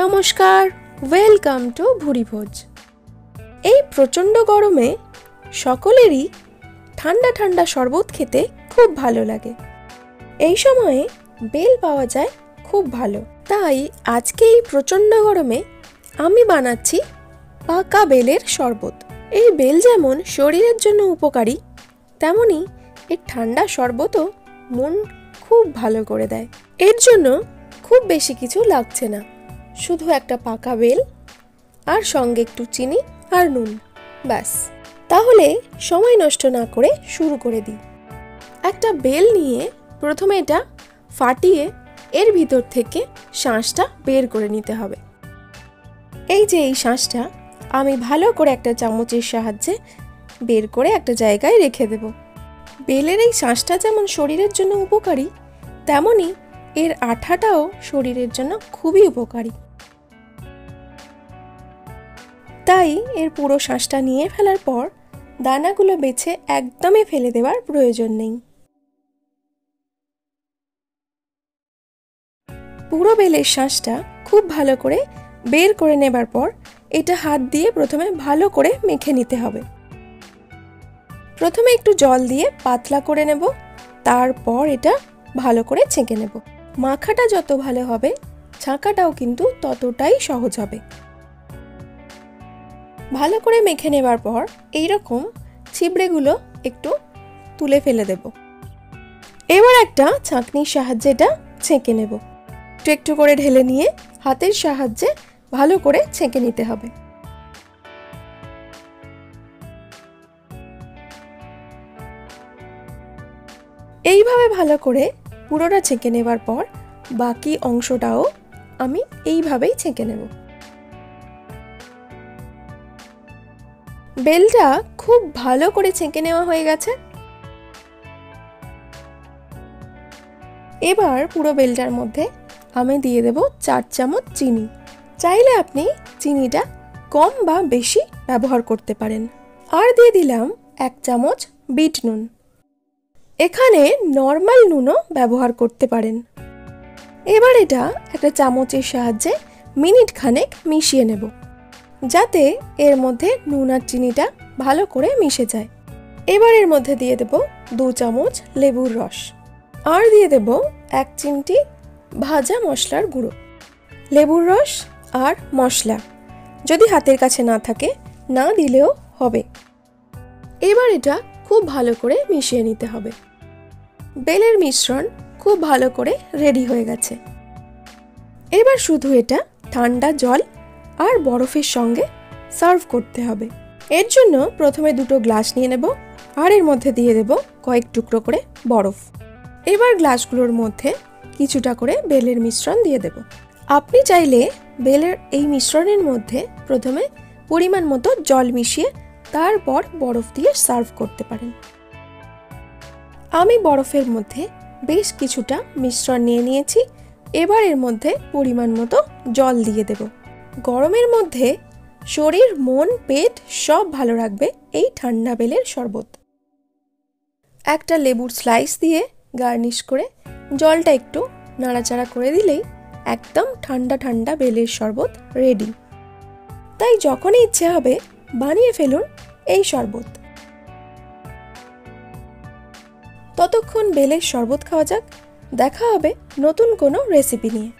নমস্কার, welcome to ভুরিভোজ। এই প্রচণ্ড গরমে সকলেরই ঠান্ডা ঠান্ডা শরবত খেতে খুব ভালো লাগে। এই সময়ে বেল পাওয়া যায় খুব ভালো, তাই আজকে এই প্রচণ্ড গরমে আমি বানাচ্ছি পাকা বেলের শরবত। এই বেল যেমন শরীরের জন্য উপকারী, তেমনি এর ঠান্ডা শরবতও মন খুব ভালো করে দেয়। এর জন্য খুব বেশি কিছু লাগছে না, শুধু একটা পাকা বেল আর সঙ্গে একটু চিনি আর নুন, ব্যাস। তাহলে সময় নষ্ট না করে শুরু করে দিই। একটা বেল নিয়ে প্রথমে এটা ফাটিয়ে এর ভিতর থেকে শাঁসটা বের করে নিতে হবে। এই যে এই শাঁসটা আমি ভালো করে একটা চামচের সাহায্যে বের করে একটা জায়গায় রেখে দেব। বেলের এই শাঁসটা যেমন শরীরের জন্য উপকারী, তেমনি এর আঠাটাও শরীরের জন্য খুবই উপকারী। তাই এর পুরো শাঁসটা নিয়ে ফেলার পর দানাগুলো বেছে একদমই ফেলে দেওয়ার প্রয়োজন নেই। পুরো বেলের শাঁসটা খুব ভালো করে বের করে নেবার পর এটা হাত দিয়ে প্রথমে ভালো করে মেখে নিতে হবে। প্রথমে একটু জল দিয়ে পাতলা করে নেব, তারপর এটা ভালো করে ছেঁকে নেব। মাখাটা যত ভালো হবে, ছাঁকাটাও কিন্তু ততটাই সহজ হবে। ভালো করে মেখে নেবার পর এইরকম ছিবড়েগুলো একটু তুলে ফেলে দেব। এবার একটা ছাঁকনির সাহায্যে এটা ছেঁকে নেব। একটু একটু করে ঢেলে নিয়ে হাতের সাহায্যে ভালো করে ছেঁকে নিতে হবে। এইভাবে ভালো করে পুরোটা ছেঁকে নেবার পর বাকি অংশটাও আমি এইভাবেই ছেঁকে নেব। বেলটা খুব ভালো করে ছেঁকে নেওয়া হয়ে গেছে। এবার পুরো বেলটার মধ্যে আমি দিয়ে দেব 4 চামচ চিনি। চাইলে আপনি চিনিটা কম বা বেশি ব্যবহার করতে পারেন। আর দিয়ে দিলাম 1 চামচ বিট নুন। এখানে নর্মাল নুনও ব্যবহার করতে পারেন। এবার এটা একটা চামচের সাহায্যে মিনিট খানেক মিশিয়ে নেব, যাতে এর মধ্যে নুন আর চিনিটা ভালো করে মিশে যায়। এবার এর মধ্যে দিয়ে দেব 2 চামচ লেবুর রস, আর দিয়ে দেব 1 চিমটি ভাজা মশলার গুঁড়ো। লেবুর রস আর মশলা যদি হাতের কাছে না থাকে, না দিলেও হবে। এবার এটা খুব ভালো করে মিশিয়ে নিতে হবে। বেলের মিশ্রণ খুব ভালো করে রেডি হয়ে গেছে। এবার শুধু এটা ঠান্ডা জল আর বরফের সঙ্গে সার্ভ করতে হবে। এর জন্য প্রথমে 2টো গ্লাস নিয়ে নেব, আর এর মধ্যে দিয়ে দেব কয়েক টুকরো করে বরফ। এবার গ্লাসগুলোর মধ্যে কিছুটা করে বেলের মিশ্রণ দিয়ে দেব। আপনি চাইলে বেলের এই মিশ্রণের মধ্যে প্রথমে পরিমাণ মতো জল মিশিয়ে তারপর বরফ দিয়ে সার্ভ করতে পারেন। আমি বরফের মধ্যে বেশ কিছুটা মিশ্রণ নিয়ে নিয়েছি। এবার এর মধ্যে পরিমাণ মতো জল দিয়ে দেব। গরমের মধ্যে শরীর, মন, পেট সব ভালো রাখবে এই ঠান্ডা বেলের শরবত। একটা লেবুর স্লাইস দিয়ে গার্নিশ করে জলটা একটু নাড়াচাড়া করে দিলেই একদম ঠান্ডা ঠান্ডা বেলের শরবত রেডি। তাই যখনই ইচ্ছে হবে বানিয়ে ফেলুন এই শরবত। ততক্ষণ বেলের শরবত খাওয়া যাক। দেখা হবে নতুন কোনো রেসিপি নিয়ে।